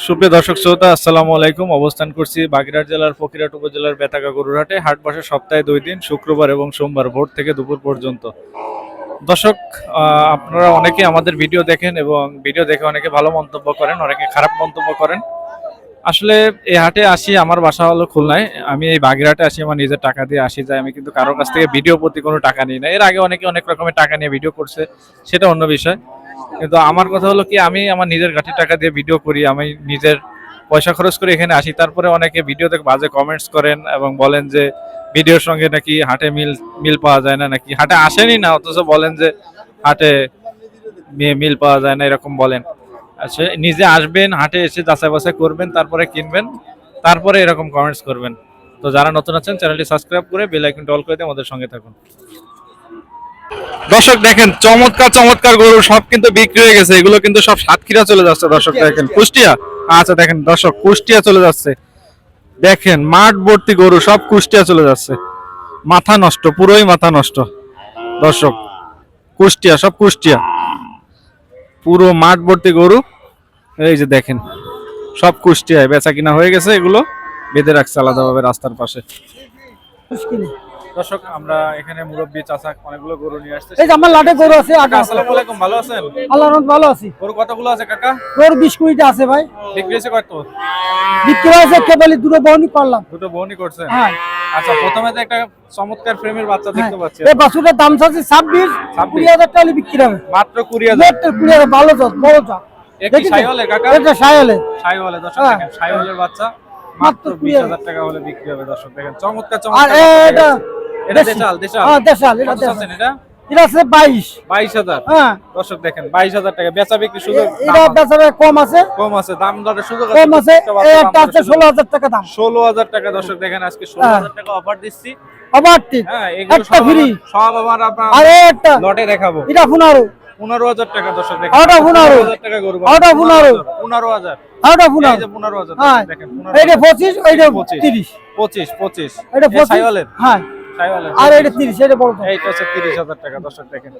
সুপ্রিয় দর্শক শ্রোতা, আসসালামু আলাইকুম। অবস্থান করছি বাগেরহাট জেলার ফকিরহাট উপজেলার বেতাগা গরুর হাটে। হাট বসে সপ্তাহে 2 দিন, শুক্রবার এবং সোমবার ভোর থেকে দুপুর পর্যন্ত। দর্শক, আপনারা অনেকে আমাদের ভিডিও দেখেন এবং ভিডিও দেখে অনেকে ভালো মন্তব্য করেন, অনেকে খারাপ মন্তব্য করেন। আসলে এই হাটে আসি, আমার বাসা হলো খুলনায়। আমি এই বাগেরহাটে আসি আমার নিজের টাকা দিয়ে আসি যাই। আমি কিন্তু কারোর কাছ থেকে ভিডিও প্রতি কোনো টাকা নিই না। এর আগে অনেকে অনেক রকমের টাকা নিয়ে ভিডিও করছে, সেটা অন্য বিষয়। কিন্তু আমার কথা হলো কি, আমি আমার নিজের ঘাটির টাকা দিয়ে ভিডিও করি, আমি নিজের পয়সা খরচ করে এখানে আসি। তারপরে অনেকে ভিডিওতে বাজে কমেন্টস করেন এবং বলেন যে ভিডিওর সঙ্গে নাকি হাটে মিল মিল পাওয়া যায় না, নাকি হাটে আসেনি না অথচ বলেন যে হাটে মিল পাওয়া যায় না, এরকম বলেন। আচ্ছা, নিজে আসবেন, হাটে এসে যাচাই বাছাই করবেন, তারপরে কিনবেন, তারপরে এরকম কমেন্টস করবেন। তো যারা নতুন আছেন চ্যানেলটি সাবস্ক্রাইব করে বেল আইকনটি অল করে দিয়ে আমাদের সঙ্গে থাকুন। দর্শক দেখেন, চমৎকার চমৎকার গরু সব কিন্তু বিক্রি হয়ে গেছে। এগুলো কিন্তু সব সাতক্ষীরা চলে যাচ্ছে। দর্শক দেখেন, কুষ্টিয়া। আচ্ছা দেখেন দর্শক, কুষ্টিয়া চলে যাচ্ছে। দেখেন মাঠ ভর্তি গরু, সব কুষ্টিয়া চলে যাচ্ছে। মাথা নষ্ট, পুরোই মাথা নষ্ট। দর্শক, কুষ্টিয়া, সব কুষ্টিয়া, পুরো মাঠ ভর্তি গরু। এই যে দেখেন, সব কুষ্টিয়ায় বেচা কিনা হয়ে গেছে। এগুলো বেঁধে রাখছে আলাদাভাবে রাস্তার পাশে। দর্শক, আমরা এখানে মুরব্বি চাচা অনেকগুলো গরু নিয়ে আসছে। এই যে আমার লাটে গরু আছে। আসসালামু আলাইকুম, ভালো আছেন? আল্লাহর রহমতে ভালো আছি। গরু কতগুলো আছে কাকা? গরু 20-20টা আছে ভাই। বিক্রি হয়েছে কত? বিক্রি হয়েছে কেবলই দুটো বহনি করলাম। দুটো বহনি করছেন? হ্যাঁ। আচ্ছা, প্রথমে তো একটা চমৎকার ফ্রেমের বাচ্চা দেখতে পাচ্ছি। এই বাছুরটার দাম চাচ্ছি 20,000 টাকা বিক্রি হবে। মাত্র 20,000? 20,000 ভালো জাত, বড় জাত। একই শাইওয়ালে কাকা? এটা শাইওয়ালে। শাইওয়ালে দর্শক দেখেন, শাইওয়ালের বাচ্চা মাত্র 20,000 টাকা হলে বিক্রি হবে। দর্শক দেখেন, চমৎকার আর চমৎকার। এটা এটা দেশাল, দেশাল। হ্যাঁ দেশাল। এটা কত দেশাল। আছেন এটা? এটা আছে 22,000। হ্যাঁ দর্শক দেখেন, 22,000 টাকা বেচা বিক্রি সুযোগ। এটা বেচাবে কম আছে, কম আছে, দাম দরের সুযোগ কম আছে। একটা আছে 16,000 টাকা দাম। 16,000 টাকা। দর্শক দেখেন, আজকে 16,000 টাকা অফার দিচ্ছি। আবার ঠিক হ্যাঁ, এগুলো একটা ফ্রি। সব আমার আপনার আর একটা লটে দেখাবো। এটা 15,000 টাকা। দর্শক দেখেন, ওটা 15,000 টাকা গরু। 15,000 15,000। ওটা এই 15,000। যে 15,000 হ্যাঁ দেখেন, এইটা 25, এইটা 25। 30। 25। এটা 25। শাইওয়ালের? হ্যাঁ। শাইওয়ালের। আর এটা 30, এটা বড় তো। এইটা হচ্ছে 30,000 টাকা। দর্শক দেখেন,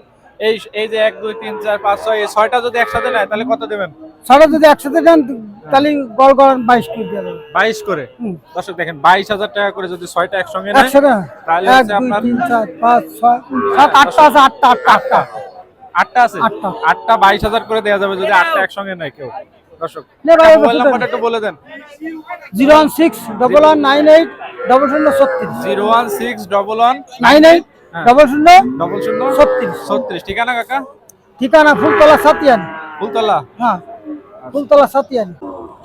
এই যে 1 2 3 4 5 6 এই 6টা যদি একসাথে নেয় তাহলে কত দেবেন? সারা যদি একসাথে দেন তাহলে গড় 22 করে দিয়ে দেবেন। 22 করে। দর্শক দেখেন, 22,000 টাকা করে যদি 6টা একসঙ্গে নেয় একসাথে তাহলে 1 হচ্ছে 2 আপনার 3 4 5 6 7 8টা আছে। 8টা 8টা আছে। 8টা 22,000 করে দেওয়া যাবে যদি 8টা একসঙ্গে নেয় কেউ। দর্শক, নে ভাই, মোবাইল নাম্বারটা একটু বলে দেন। 016-1198-0036 016-1198-0036। 0036। ঠিকানা কাকা? ঠিকানা ফুলতলা সাতিয়ান। ফুলতলা? হ্যাঁ, ফুলতলা সাতিয়ান।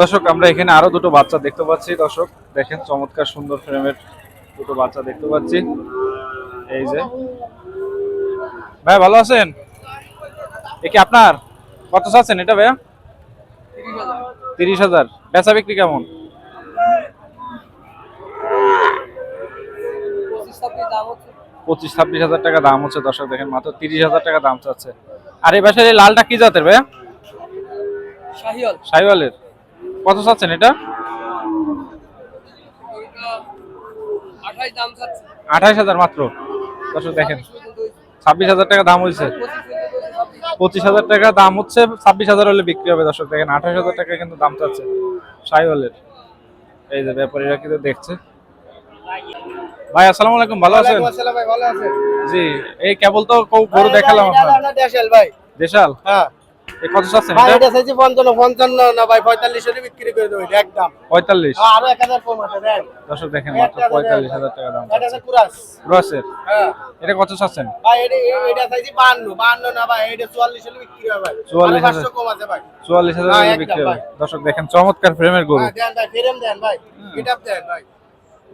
দর্শক, আমরা এখানে আরো দুটো বাচ্চা দেখতে পাচ্ছি। দর্শক দেখেন, চমৎকার সুন্দর ফ্রেমের দুটো বাচ্চা দেখতে পাচ্ছি। এই যে ভাই, ভালো আছেন? এ কি আপনার? কত চাচ্ছেন এটা ভাইয়া? 30,000। বেচা বিক্রি কেমন? 25-26,000 টাকা দাম হচ্ছে। দর্শক দেখেন, মাত্র 30,000 টাকা দাম চাচ্ছে। আর এই বাসায় এই লালটা কি জাতের ভাইয়া? শাহিওয়াল। শাইওয়ালের। কত চাচ্ছেন এটা? 28 দাম চাচ্ছে। 28,000 মাত্র। দর্শক দেখেন, 26,000 টাকা দাম হয়েছে। 25,000 টাকা দাম হচ্ছে, 26,000 হলে বিক্রি হবে। দর্শক দেখেন, 28,000 টাকা কিন্তু দাম চাচ্ছে শাইওয়ালের। এই যে ব্যাপারীরা কিন্তু দেখছে। ভাই আসসালামু আলাইকুম, ভালো আছেন? আসসালাম ভাই, ভালো আছেন? জি, এই কেবল তো গরু দেখালাম আপনার। এটা দেশাল ভাই। দেশাল? হ্যাঁ। এই কত চাচ্ছেন ভাই এটা? এটা চাইছি 55 না ভাই, 45 এর বিক্রি করে দেব এটা একদম। 45? আরো 1000 কম আছে দেন। দর্শক দেখেন, মাত্র 45,000 টাকা দাম এটা চাচ্ছে। আছে কুরাস। ক্রসের? হ্যাঁ। এটা কত চাচ্ছেন? ভাই এটা চাইছি 52 না ভাই, এটা 44 এর বিক্রি হবে ভাই। 44,000 কম আছে ভাই। 44,000 হ্যাঁ, হলে একদম বিক্রি হবে। ভাই। দর্শক দেখেন, চমৎকার ফ্রেমের গরু। হ্যাঁ দেন ভাই, ফেরম দেন ভাই। গিটআপ দেন ভাই।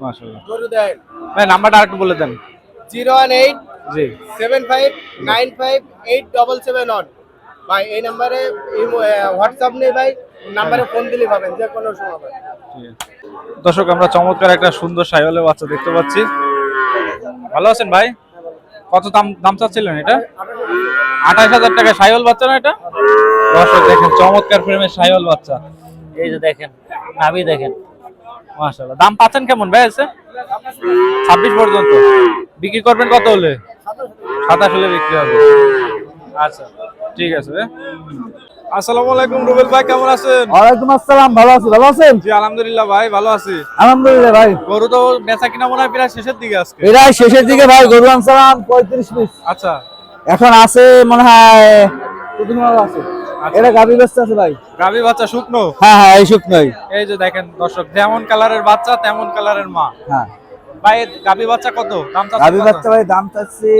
মাশাআল্লাহ। গরু দেন। ভাই নাম্বারটা আরেকটু বলে দেন। 018 জি। 75 95 8771 ভাই। এই নম্বরে হোয়াটসঅ্যাপ নেই ভাই, নাম্বারে ফোন দিলে পাবেন যে কোনো সময় ভাই। দর্শক, আমরা চমৎকার একটা সুন্দর শাইওয়ালের বাচ্চা দেখতে পাচ্ছি। ভালো আছেন ভাই? কত দাম চাচ্ছিলেন এটা? 28,000 টাকা। শাইওয়াল বাচ্চা না এটা? দর্শক দেখেন, চমৎকার ফ্রেমের শাইওয়াল বাচ্চা। এই যে দেখেন, নাভি দেখেন, মাশাআল্লাহ। দাম পাচ্ছেন কেমন ভাই? আছে 26 পর্যন্ত। বিক্রি করবেন কত হলে? 27 হলে বিক্রি হবে। আচ্ছা ঠিক আছে ভাই। আসসালামু আলাইকুম রুবেল ভাই, কেমন আছেন? ওয়ালাইকুম আসসালাম, ভালো আছি। ভালো আছেন? জি আলহামদুলিল্লাহ ভাই, ভালো আছি। আলহামদুলিল্লাহ ভাই। গরু তো বেচা কিনা মনে হয় প্রায় শেষের দিকে আজকে। এরা শেষের দিকে ভাই, গরু আনছিলাম 35 পিস, আচ্ছা এখন আছে মনে হয় 2-3 আছে। এটা গাবি বাচ্চা আছে ভাই। গাভী বাচ্চা শুকনো। হ্যাঁ হ্যাঁ, এই শুকনোই। এই যে দেখেন দর্শক, যেমন কালারের বাচ্চা তেমন কালারের মা। হ্যাঁ, ভাই গাভী বাচ্চা কত দাম চাচ্ছেন? গাবি কত? বাচ্চা ভাই দাম চাচ্ছি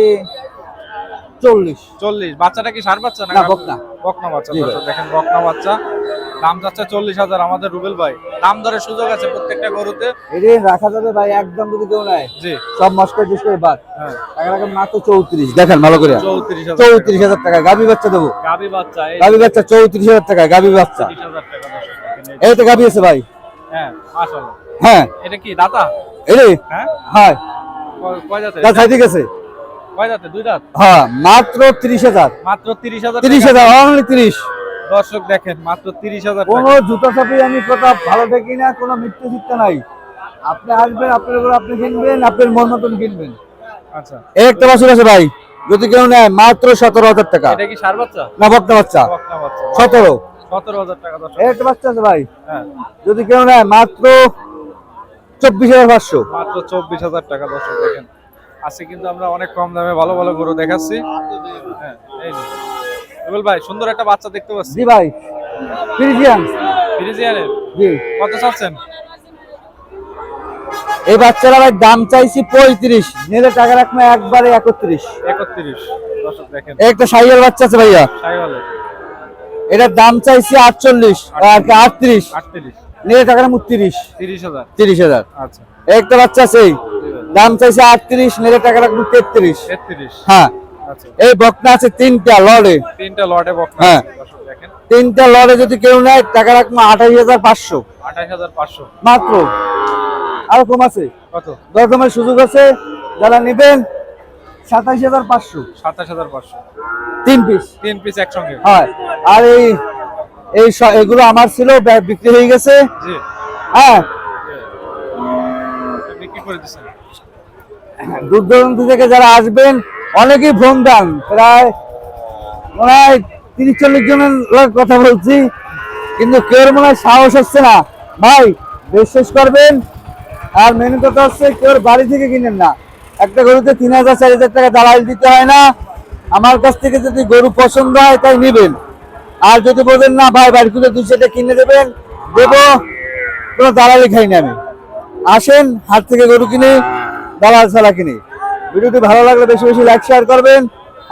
40। 40। বাচ্চাটা কি ষাঁড় বাচ্চা না না, গাভী? বকনা। বকনা বাচ্চা। জি ভাই। দর্শক দেখেন বকনা বাচ্চা, দাম চাচ্ছে 40,000 আমাদের রুবেল ভাই। দাম দরের সুযোগ আছে প্রত্যেকটা গরুতে। এটা রাখা যাবে ভাই, একদম যদি কেউ নেয় জি সব মস্কর জিস করে বাদ। হ্যাঁ, টাকা রাখা মাত্র 34। দেখেন ভালো করে, 34,000। 34,000 টাকা গাবি বাচ্চা দেবো। গাভী বাচ্চা এই গাবি বাচ্চা 34,000 টাকা গাবি বাচ্চা। 30,000 টাকা দর্শক দেখেন এই। এই তো গাবি আছে ভাই। হ্যাঁ মাশাআল্লাহ। হ্যাঁ, এটা কি দাতা? এই হ্যাঁ, হ্যাঁ, কয় দাঁতের? তা সাইডে গেছে। কয় দাঁতের? দুই দাঁত। হ্যাঁ, মাত্র 30,000। মাত্র 30,000। 30,000, অনলি 30। দর্শক দেখেন মাত্র 30,000 কোনো টাকা। জুতা চাপি আমি কথা ভালো দেখি না, কোনো মিথ্যে চিত্তা নাই। আপনি আসবেন, আপনার উপর আপনি কিনবেন, আপনার মন মতন কিনবেন। আচ্ছা, এই একটা বাছুর আছে ভাই, যদি কেউ নেয় মাত্র 17,000 টাকা। এটা কি ষাঁড় বাচ্চা? না, বকনা বাচ্চা। বকনা বাচ্চা। 17। 17,000 টাকা দর্শক। এই একটা বাচ্চা আছে ভাই, হ্যাঁ, যদি কেউ নেয় মাত্র 24,500। মাত্র 24,000 টাকা দর্শক দেখেন। আজকে কিন্তু আমরা অনেক কম দামে ভালো ভালো গরু দেখাচ্ছি। হ্যাঁ, এই যে রুবেল ভাই সুন্দর একটা বাচ্চা দেখতে পাচ্ছি। জি ভাই, ফ্রিজিয়ান। ফ্রিজিয়ানের জি, কত চাচ্ছেন? এই বাচ্চারা ভাই দাম চাইছি 35, নিলে টাকা রাখবে একবারে 31। 31। দর্শক দেখেন এই একটা সাইয়ার বাচ্চা আছে ভাইয়া, সাইওয়ালের এটার দাম চাইছি 48 আর কি 38, 38। নিলে টাকা রাখবো 30। 30,000। 30,000। আচ্ছা, একটা বাচ্চা আছে, দাম চাইছে 38, নিলে টাকা রাখবো 33। 33। হ্যাঁ, আচ্ছা, এই বকনা আছে 3টা লড়ে। তিনটা লটে বকনা হ্যাঁ। আছে দর্শক দেখেন। 3টা লড়ে যদি কেউ নেয় টাকা রাখবো 28,500 28,500। মাত্র। আর কম আছে, কত? দরদামের সুযোগ আছে, যারা নেবেন 27,500। 27,500। 3 পিস। 3 পিস একসঙ্গে। হয়। আর এগুলো আমার ছিল, বিক্রি হয়ে গেছে। জি, হ্যাঁ, বিক্রি করে দিচ্ছেন। দূর দূরান্ত থেকে যারা আসবেন অনেকেই ফোন দেন, প্রায় মনে হয় 30-40 জনের কথা বলছি, কিন্তু কেউ মনে হয় সাহস হচ্ছে না। ভাই বিশ্বাস করবেন, আর মেন কথা হচ্ছে কেউ বাড়ি থেকে কিনেন না। একটা গরুতে 3,000-4,000 টাকা দালাল দিতে হয় না। আমার কাছ থেকে যদি গরু পছন্দ হয় তাই নেবেন, আর যদি বলেন না ভাই বাড়ি থেকে 200 টাকা কিনে দেবেন, দেবো, কোনো দালালি খাই না আমি। আসেন, হাট থেকে গরু কিনে, দালাল ছাড়া কিনে। ভিডিওটি ভালো লাগলে বেশি বেশি লাইক শেয়ার করবেন,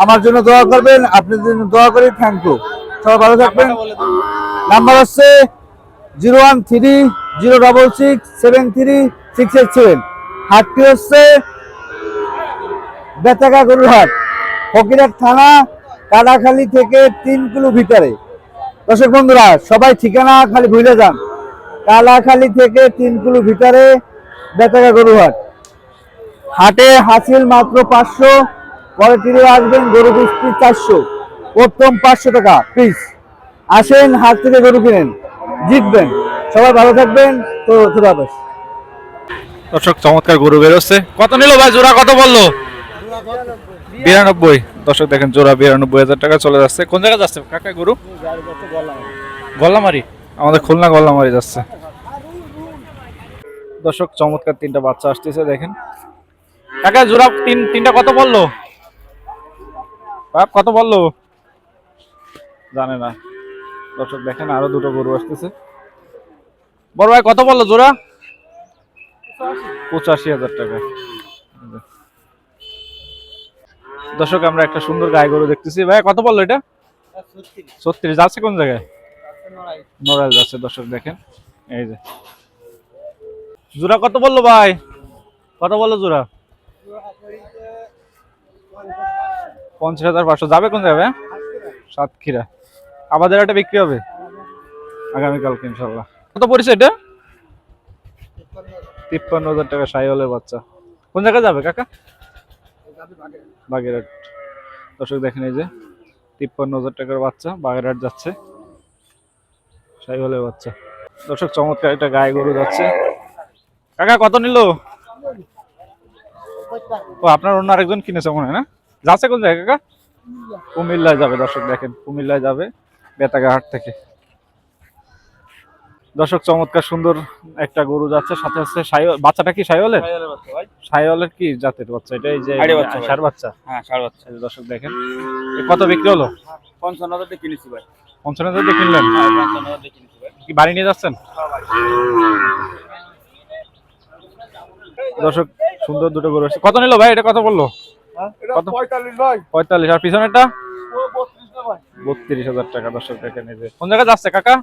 আমার জন্য দোয়া করবেন, আপনাদের জন্য দোয়া করি। থ্যাংক ইউ, সবাই ভালো থাকবেন। নাম্বারটা বলে দিন। নাম্বার হচ্ছে 013-066-73-687। হাটটি হচ্ছে বেতাগা গরুর হাট, ফকিরহাট থানা, কাটাখালী থেকে 3 কিলো ভিতরে। দর্শক বন্ধুরা সবাই ঠিকানা খালি ভুলে যান, কালাখালী থেকে 3 কিলো ভিতরে বেতাগা গরুর হাট। হাটে হাসিল মাত্র 500, পরে টিরে আসবেন গরু পিস 400, প্রথম 500 টাকা পিস। আসেন, হাট থেকে গরু কিনেন, জিতবেন। সবাই ভালো থাকবেন, তো খুদা হাফেজ। দর্শক চমৎকার গরু বেরোচ্ছে। কত নিল ভাই? জোড়া কত বললো? 92। দর্শক দেখেন জোড়া 92,000 টাকা চলে যাচ্ছে। কোন জায়গায় যাচ্ছে কাকা গরু? গল্লামারি, আমাদের খুলনা গল্লামারি যাচ্ছে। দর্শক চমৎকার 3টা বাচ্চা আসতেছে দেখেন। কাকা জোড়া তিনটা কত বললো? বাপ কত বললো জানে না। দর্শক দেখেন আরো 2টো গরু আসতেছে। বড় ভাই কত বললো জোড়া? 85,000 টাকা। দর্শক আমরা একটা সুন্দর গাই গরু দেখতেছি। ভাই কত বললো এটা? 36। যাচ্ছে কোন জায়গায়? নড়াইল যাচ্ছে। দর্শক দেখেন এই যে জোড়া কত বললো ভাই? কত বললো জোড়া? 50,500। যাবে কোন জায়গায়? সাতক্ষীরা। আমাদের একটা বিক্রি হবে আগামীকালকে ইনশাল্লাহ। কত পড়েছে এটা? 53,000 টাকা সাইওয়ালের বাচ্চা। কোন জায়গায় যাবে কাকা? বাগেরহাট। দর্শক দেখেন এই যে 53,000 টাকার বাচ্চা বাগেরহাট যাচ্ছে, সাইওয়ালের বাচ্চা। দর্শক চমৎকার একটা গায়ে গরু যাচ্ছে। কাকা কত নিল? ও আপনার অন্য আরেকজন কিনেছে মনে হয় না? যাচ্ছে কোন জায়গায় কাকা? কুমিল্লায় যাবে। দর্শক দেখেন কুমিল্লায় যাবে, বেতাগা হাট থেকে। দর্শক চমৎকার সুন্দর একটা গরু যাচ্ছে, সাথে আছে বাচ্চাটা কি সাইওয়ালের? সাইওয়ালের কি জাতের বাচ্চা এটা? এই যে ষাঁড় বাচ্চা। হ্যাঁ, 7.5। এই যে দর্শক দেখেন, এ কত বিক্রি হলো? 55,000 দিয়ে কিনেছি ভাই। 55,000 দিয়ে কিনলেন? 55,000 দিয়ে কিনেছি ভাই। কি বাড়ি নিয়ে যাচ্ছেন? দর্শক সুন্দর দুটো গরু আছে। কত নিল ভাই এটা? কত বললো? কত? 45 ভাই। 45। আর পিছনেরটা? ও 32 না ভাই। 32,000 টাকা। দর্শক দেখেন এই যে। কোন জায়গায় যাচ্ছে কাকা?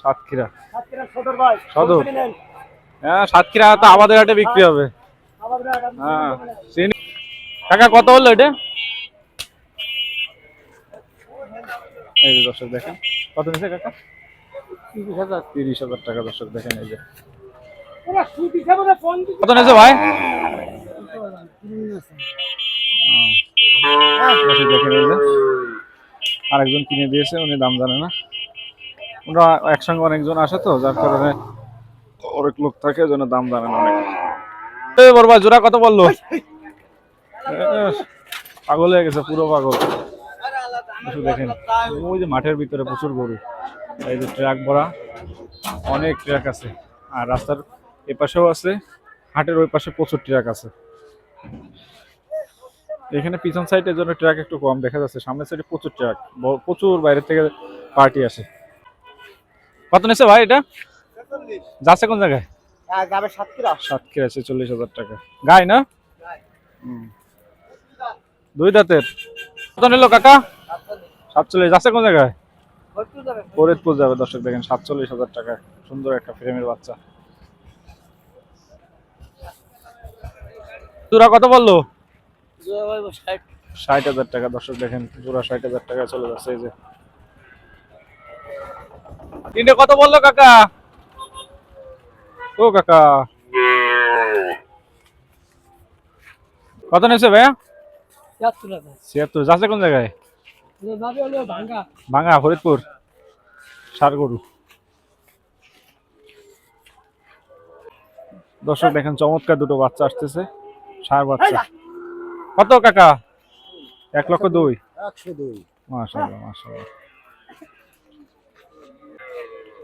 সাতক্ষীরা। সাতক্ষীরা সদর ভাই। সদর? হ্যাঁ, সাতক্ষীরা তো আমাদের হাটে বিক্রি হবে। হ্যাঁ কাকা কত হলো এটা? এই যে দর্শক দেখেন কত নিচ্ছে কাকা? 30,000 টাকা। দর্শক দেখেন এই যে কত নিচ্ছে ভাই? দর্শক দেখেন এই যে আরেকজন কিনে দিয়েছে, উনি দাম জানে না। ওরা একসঙ্গে অনেকজন আসে তো, যার কারণে অনেক লোক থাকে, ওই জন্য দাম জানে না অনেক। বড় ভাই জোড়া কত বললো? পাগল হয়ে গেছে, পুরো পাগল। দেখেন ওই যে মাঠের ভিতরে প্রচুর গরু, এই যে ট্রাক ভরা, অনেক ট্রাক আছে। আর রাস্তার এপাশেও আছে, হাটের ওই পাশে প্রচুর ট্রাক আছে। এখানে পিছন সাইডের জন্য ট্রাক একটু কম দেখা যাচ্ছে, সামনের সাইডে প্রচুর ট্রাক, প্রচুর বাইরে থেকে পার্টি আসে। কত নিচ্ছে ভাই এটা? যাচ্ছে কোন জায়গায়? যাবে সাতক্ষীরা। সাতক্ষীরা আছে। 40,000 টাকা। গাই না? দুই দাঁতের। কত নিল কাকা? 47। যাচ্ছে কোন জায়গায়? ফরিদপুর যাবে। দর্শক দেখেন 47,000 টাকা, সুন্দর একটা ফ্রেমের বাচ্চা। জোড়া কত বললো? 60,000 টাকা। দর্শক দেখেন জোড়া 60,000 টাকা চলে যাচ্ছে। এই যে তিনটে কত বললো কাকা? ও কাকা কত নিয়েছে ভাইয়া? 76। যাচ্ছে কোন জায়গায়? ভাঙ্গা, ফরিদপুর। ষাড় গরু। দর্শক দেখেন চমৎকার দুটো বাচ্চা আসতেছে, ষাড় বাচ্চা। কত কাকা? 1,02,000। 102। মাশাআল্লাহ মাশাআল্লাহ।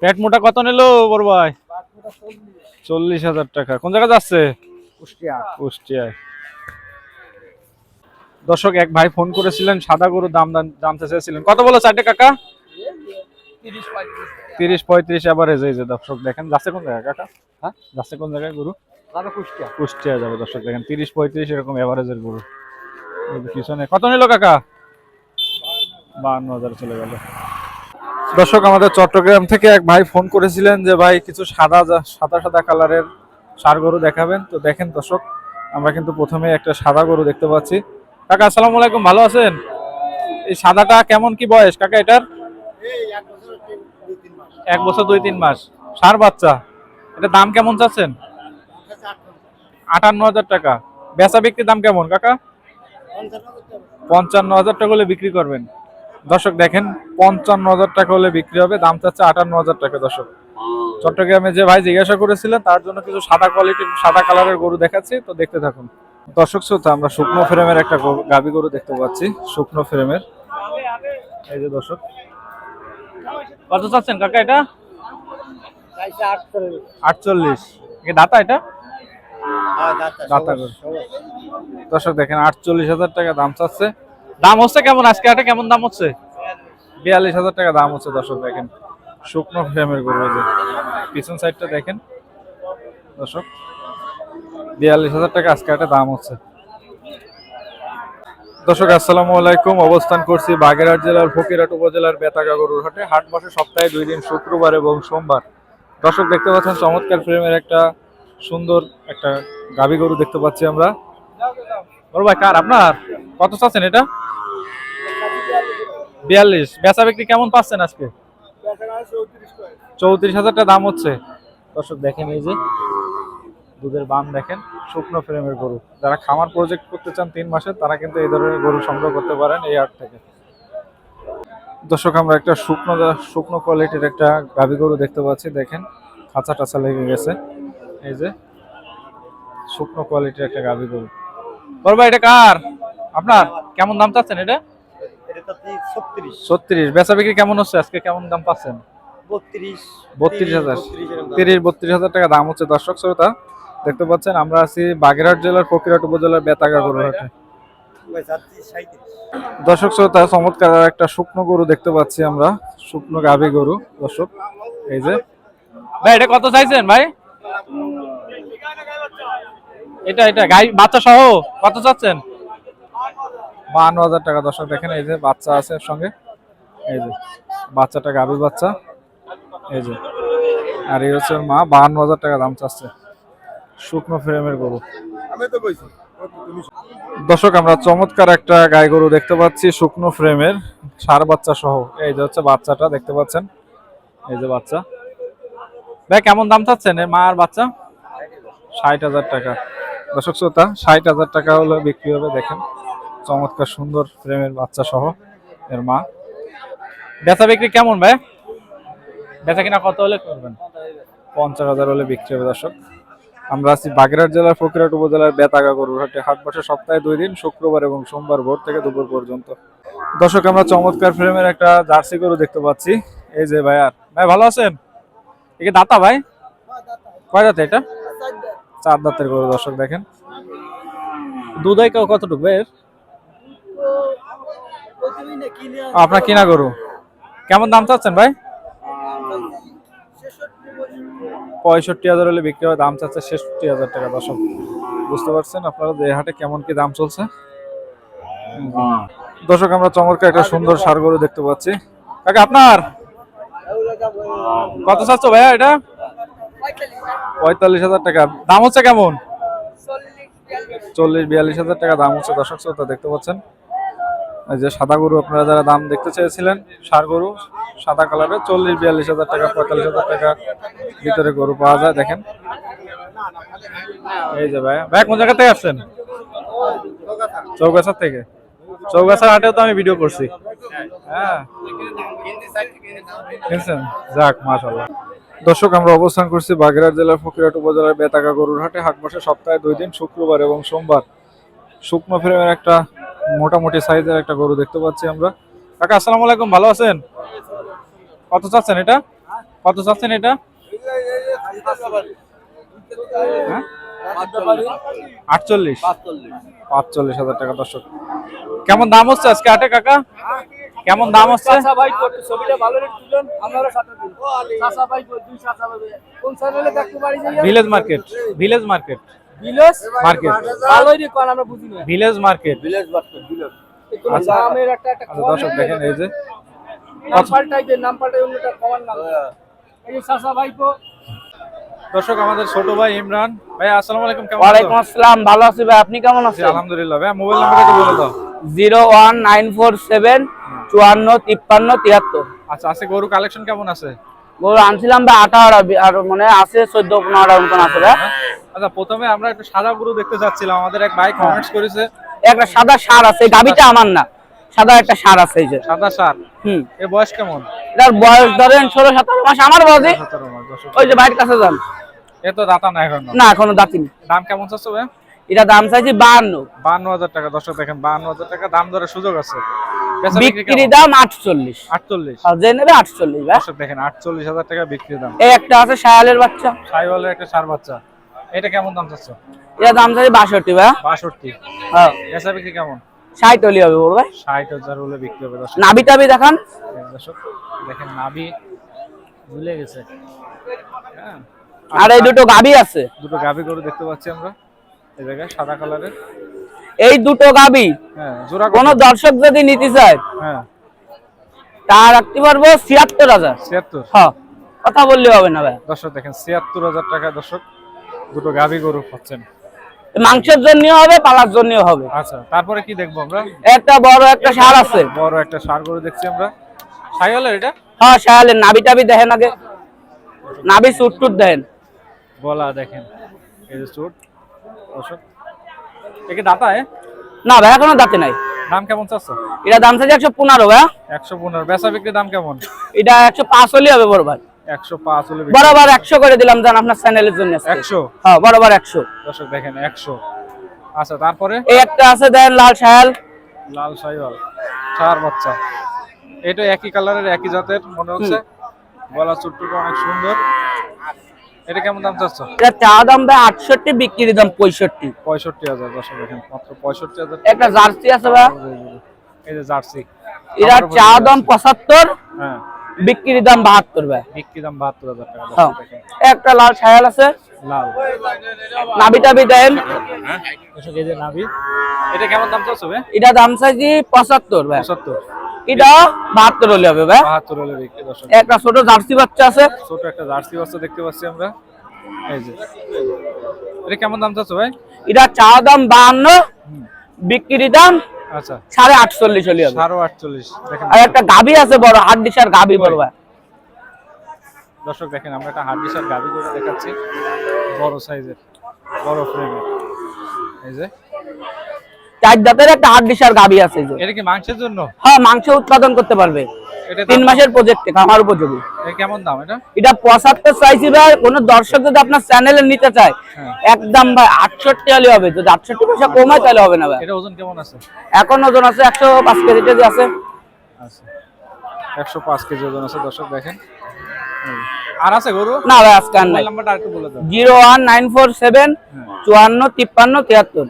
পেট মোটা কত নিল বড় ভাই? 40,000 টাকা। কোন জায়গায় যাচ্ছে? কুষ্টিয়ায়। দর্শক এক ভাই ফোন করেছিলেন, সাদা গরুর দাম জানতে চেয়েছিলেন। কত বলো চারটে কাকা? 30-35 এভারেজ। এই যে দর্শক দেখেন যাচ্ছে কোন জায়গায় কাকা? হ্যাঁ, যাচ্ছে কোন জায়গায় গরু? কুষ্টিয়া যাবে। দর্শক দেখেন 30-35 এরকম এভারেজের গরু। পিছনে কত নিল কাকা? 52,000 চলে গেল। দর্শক আমাদের চট্টগ্রাম থেকে এক ভাই ফোন করেছিলেন যে ভাই কিছু সাদা সাদা কালারের ষাড় গরু দেখাবেন। তো দেখেন দর্শক, আমরা কিন্তু প্রথমে একটা সাদা গরু দেখতে পাচ্ছি। কাকা আসসালামু আলাইকুম, ভালো আছেন? এই সাদাটা কেমন কি বয়স কাকা এটার? 1 বছর 2-3 মাস। ষাড় বাচ্চা। এটা দাম কেমন চাচ্ছেন? 58,000 টাকা। বেচা বিক্রির দাম কেমন কাকা? 55,000 টাকা হলে বিক্রি করবেন। দর্শক দেখেন 55,000 টাকা হলে বিক্রি হবে, দাম চাচ্ছে 58,000 টাকা। দর্শক চট্টগ্রামে যে ভাই জিজ্ঞাসা করেছিলেন তার জন্য কিছু সাদা কোয়ালিটির সাদা কালারের গরু দেখাচ্ছি, তো দেখতে থাকুন। দর্শক শ্রোতা, আমরা শুকনো ফ্রেমের একটা গাভী গরু দেখতে পাচ্ছি, শুকনো ফ্রেমের। এই যে দর্শক, কত চাচ্ছেন কাকা এটা? 48। দাতা এটা? দাতা গরু। দর্শক দেখেন 48,000 টাকা দাম চাচ্ছে। দাম হচ্ছে কেমন আজকে হাটে? কেমন দাম হচ্ছে? 42,000 টাকা দাম হচ্ছে। দর্শক দেখেন শুকনো ফ্রেমের গরু। যে পিছন সাইডটা দেখেন দর্শক, 42,000 টাকা আজকে হাটে দাম হচ্ছে। দর্শক আসসালামু আলাইকুম, অবস্থান করছি বাগেরহাট জেলার ফকিরহাট উপজেলার বেতাগা গরুর হাটে। হাট বসে সপ্তাহে 2 দিন, শুক্রবার এবং সোমবার। দর্শক দেখতে পাচ্ছেন চমৎকার ফ্রেমের একটা সুন্দর একটা গাভী গরু দেখতে পাচ্ছি আমরা। বড় ভাই কার আপনার? কত চাচ্ছেন এটা? 42। বেচা বিক্রি কেমন পাচ্ছেন আজকে? 34,000 টাকা দাম হচ্ছে। দর্শক দেখেন এই যে দুধের বান দেখেন, শুকনো ফ্রেমের গরু। যারা খামার প্রজেক্ট করতে চান 3 মাসের, তারা কিন্তু এই ধরনের গরু সংগ্রহ করতে পারেন এই হাট থেকে। দর্শক আমরা একটা শুকনো কোয়ালিটির একটা গাভী গরু দেখতে পাচ্ছি। দেখেন খাঁচা টাচা লেগে গেছে। এই যে শুকনো কোয়ালিটির একটা গাভী গরু। বড় ভাই এটা কার? আপনার? কেমন দাম চাচ্ছেন এটা? 36 বেচা বিক্রি কেমন হচ্ছে আজকে, কেমন দাম পাচ্ছেন? 32,000 32,000 টাকা দাম হচ্ছে। দর্শক শ্রোতা দেখতে পাচ্ছেন আমরা আছি বাগেরহাট জেলার ফকিরহাট উপজেলার বেতাগা গরুর হাটে। দর্শক শ্রোতা চমৎকার একটা শুকনো গরু দেখতে পাচ্ছি আমরা, শুকনো গাভী গরু। দর্শক এই যে ভাই, এটা কত চাইছেন ভাই? এটা গাই বাচ্চা সহ কত চাচ্ছেন? 52,000 টাকা। দর্শক দেখেন এই যে বাচ্চা আছে এর সঙ্গে, এই যে বাচ্চাটা গাভীর বাচ্চা, এই যে আর এই হচ্ছে মা। 52,000 টাকা দাম চাচ্ছে, শুকনো ফ্রেমের গরু। দর্শক আমরা চমৎকার একটা গাই গরু দেখতে পাচ্ছি, শুকনো ফ্রেমের, ষাঁড় বাচ্চা সহ। এই যে হচ্ছে বাচ্চাটা দেখতে পাচ্ছেন, এই যে বাচ্চা। ভাই কেমন দাম চাচ্ছেন এর মা আর বাচ্চা? 60,000 টাকা। দর্শক শ্রোতা 60,000 টাকা হলে বিক্রি হবে। দেখেন চমৎকার সুন্দর ফ্রেমের বাচ্চা সহ এর মা। বেচা বিক্রি কেমন ভাই? বেচা কিনা কত হলে করবেন? 50,000 হলে বিক্রি হবে। দর্শক আমরা আছি বাগেরহাট জেলার ফকিরহাট উপজেলার বেতাগা গরুর হাটে। হাট বসে সপ্তাহে 2 দিন, শুক্রবার এবং সোমবার ভোর থেকে দুপুর পর্যন্ত। দর্শক আমরা চমৎকার ফ্রেমের একটা জার্সি গরু দেখতে পাচ্ছি। এই যে ভাই, আর ভাই ভালো আছেন? একে দাতা ভাই, কয় দাঁত এটা? 4 দাঁতের গরু। দর্শক দেখেন দুধ হয় কতটুকু ভাই এর? আপনার কিনা গরু, কেমন দাম চাচ্ছেন ভাই? 65,000 হলে বিক্রি হবে, দাম চাচ্ছে 66,000 টাকা। দর্শক বুঝতে পারছেন আপনারা যে হাটে কেমন কি দাম চলছে। দর্শক আমরা চমৎকার একটা সুন্দর ষাঁড় গরু দেখতে পাচ্ছি। কাকা আপনার কত চাচ্ছ ভাইয়া এটা? 45,000 টাকা। দাম হচ্ছে কেমন? 40-42,000 টাকা দাম হচ্ছে। দর্শক শ্রোতা দেখতে পাচ্ছেন এই যে সাদা গরু, আপনারা যারা দাম দেখতে চেয়েছিলেন ষাঁড় গরু সাদা কালারের, 40-42,000 টাকা, 45,000 টাকা ভিতরে গরু পাওয়া যায়। দেখেন এই যে ভাই, ভাই কোন জায়গা থেকে আসছেন? চৌগাছা থেকে। চৌগাছার হাটেও তো আমি ভিডিও করছি। হ্যাঁ যাক মাশাআল্লাহ। দর্শক আমরা অবস্থান করছি বাগেরহাট জেলার ফকিরহাট উপজেলার বেতাগা গরুর হাটে। হাট বসে সপ্তাহে 2 দিন, শুক্রবার এবং সোমবার। শুকনো ফ্রেমের একটা মোটামুটি সাইজের একটা গরু দেখতে পাচ্ছি আমরা। কাকা আসসালামু আলাইকুম, ভালো আছেন? কত চাচ্ছেন এটা? কত চাচ্ছেন এটা? 45,000 টাকা। দর্শক কেমন দাম হচ্ছে আজকে হাটে কাকা, কেমন দাম হচ্ছে? Village market, village market, village market, village market. দর্শক দেখেন এই যে দর্শক আমাদের ছোট ভাই ইমরান ভাই, আসসালামু আলাইকুম, কেমন আছেন? ওয়ালাইকুম আসসালাম, ভালো আছি ভাই, আপনি কেমন আছেন? আলহামদুলিল্লাহ। ভাই মোবাইল নাম্বারটা বলে দাও। 01947 54 53 73। আচ্ছা আজকে গরু কালেকশন কেমন আছে? গরু আনছিলাম ভাই 18টা, আর মানে আছে 14-15টা মতন আছে ভাই। আচ্ছা প্রথমে আমরা একটা সাদা গরু দেখতে যাচ্ছিলাম, আমাদের এক ভাই কমেন্টস করেছে একটা সাদা ষাঁড় আছে, গাবিটা আমার না, সাদা একটা ষাঁড় আছে এই যে। সাদা ষাঁড়, এর বয়স কেমন? এটার বয়স ধরেন 16-17 মাস, আমার বয়সে। 17 মাস। দর্শক ওই যে ভাইয়ের কাছে যান, এ তো দাতা না এখন? না এখনো দাঁতিনি। দাম কেমন চাচ্ছ ভাই? এটা দাম চাইছি 52। 52,000 টাকা। দর্শক দেখেন 52,000 টাকা দাম ধরে সুযোগ আছে। বিক্রি দাম 48। 48 আর যে নেবে 48 ভাই। দর্শক দেখেন 48,000 টাকা বিক্রি দাম। এই একটা আছে শায়ালের বাচ্চা, সাইওয়ালের একটা ষাঁড় বাচ্চা, এটা কেমন দাম চাচ্ছ? এটা দাম চাইছি 62 ভাই। 62। হ্যাঁ বেচা বিক্রি কেমন? 60 হলি হবে বড় ভাই। 60,000 হলে বিক্রি হবে। দর্শক নাভি টাভি দেখান। দর্শক দেখেন নাভি ঝুলে গেছে। হ্যাঁ আর এই দুটো গাবি আছে, দুটো গাভী গরু দেখতে পাচ্ছি আমরা এই জায়গায় সাদা কালারের। এই দুটো গাবি হ্যাঁ জোড়া কোন দর্শক যদি নিতে চায় হ্যাঁ তা রাখতে পারবো 76,000। 76। হ্যাঁ কথা বললে হবে না ভাই। দর্শক দেখেন 76,000 টাকা। দর্শক দুটো গাভী গরু পাচ্ছেন, মাংসের জন্য হবে, পালার জন্য হবে। আচ্ছা তারপরে কি দেখবো আমরা? একটা বড় একটা ষাঁড় আছে, বড় একটা ষাঁড় গরু দেখছি আমরা। সাইওয়ালের এটা? হ্যাঁ শায়ালের। নাভি টাভি দেখেন আগে, নাভি সুট টুট দেন, গলা দেখেন এই যে চুট। দর্শক একে দাতা না ভাই এখনো দাঁতে নাই। দাম কেমন চাচ্ছ? এটা দাম চাইছে 115 ভাই। 115। বেচা বিক্রি দাম কেমন? এটা 105 হলি হবে বড় ভাই। 105 হলে বরাবর 100 করে দিলাম জান আপনার চ্যানেলের জন্য। 100? হ্যাঁ বরাবর 100। দর্শক দেখেন 100। আচ্ছা তারপরে এই একটা আছে দেন লাল শায়াল, লাল শাহিওয়াল, 4 বাচ্চা। এটা একই কালারের একই জাতের মনে হচ্ছে, গলা চুটটুকু অনেক সুন্দর। এটা কেমন দাম চাচ্ছ? এটা চা দাম ভাই 68, বিক্রি দাম 65। 65,000। দর্শক দেখেন মাত্র 65,000। একটা জার্সি আছে ভাই, এই যে জার্সি, এটা চা দাম 75, হ্যাঁ বিক্রি দাম 72 ভাই। বিক্রি দাম 72,000 টাকা। হ্যাঁ। দর্শক দেখেন একটা লাল ছায়াল আছে, লাল। নাভি টাভি দেন। দর্শক এই যে নাভি, এটা কেমন দাম চাচ্ছ ভাই? এটা দাম চাইছি 75 ভাই। 75, এটা 72 হলে হবে ভাই। 72 হলে বিক্রি। দর্শক একটা ছোট জার্সি বাচ্চা আছে, ছোট একটা জার্সি বাচ্চা দেখতে পাচ্ছি আমরা। এই যে এটা কেমন দাম চাচ্ছ ভাই? এটা চা দাম 52, বিক্রি দাম আচ্ছা 48.5 হলে হবে। 48.5 দেখেন। আর একটা গাবি আছে বড়, হাড্ডিসার গাবি বড় ভাই। দর্শক দেখেন আমরা একটা হাড্ডিসার গাভী করে দেখাচ্ছি, বড় সাইজের, বড় ফ্রেমের। এই যে 4 দাঁতের একটা হাড্ডিসার গাবি আছে এই যে। এটা কি মাংসের জন্য? হ্যাঁ, মাংস উৎপাদন করতে পারবে। এটা 3 মাসের প্রজেক্টে খামার উপযোগী। এটা কেমন দাম এটা? এটা 75 চাইছি ভাই। কোন দর্শক যদি আপনার চ্যানেলে নিতে চায়, হ্যাঁ। একদম ভাই 68 হলে হবে। যদি 68 পয়সা কমায় তাহলে হবে না ভাই। এটা ওজন কেমন আছে? এখন ওজন আছে 105 কেজি টেজি আছে। আচ্ছা 105 কেজি ওজন আছে। দর্শক দেখেন। আর আছে গরু? না ভাই, আজকে আর নাই। মোবাইল নাম্বারটা আরেকটু বলে দাও। 01947 54 53 73।